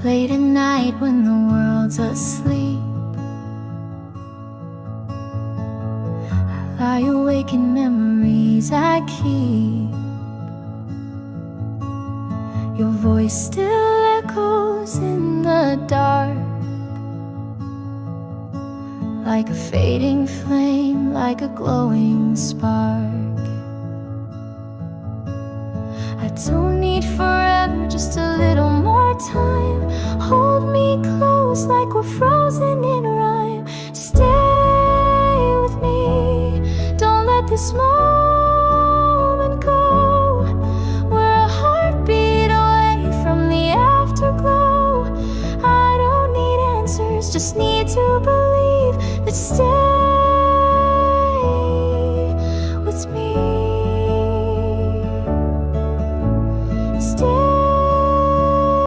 late at night when the world's asleep. I lie awake in memories I keep. Your voice still echoes in the dark, like a fading flame, like a glowing spark. I don't need forever, just a little more time. Hold me close like we're frozen in rhyme. Stay with me, don't let this moment go. We're a heartbeat away from the afterglow. I don't need answers, just need to believe that stay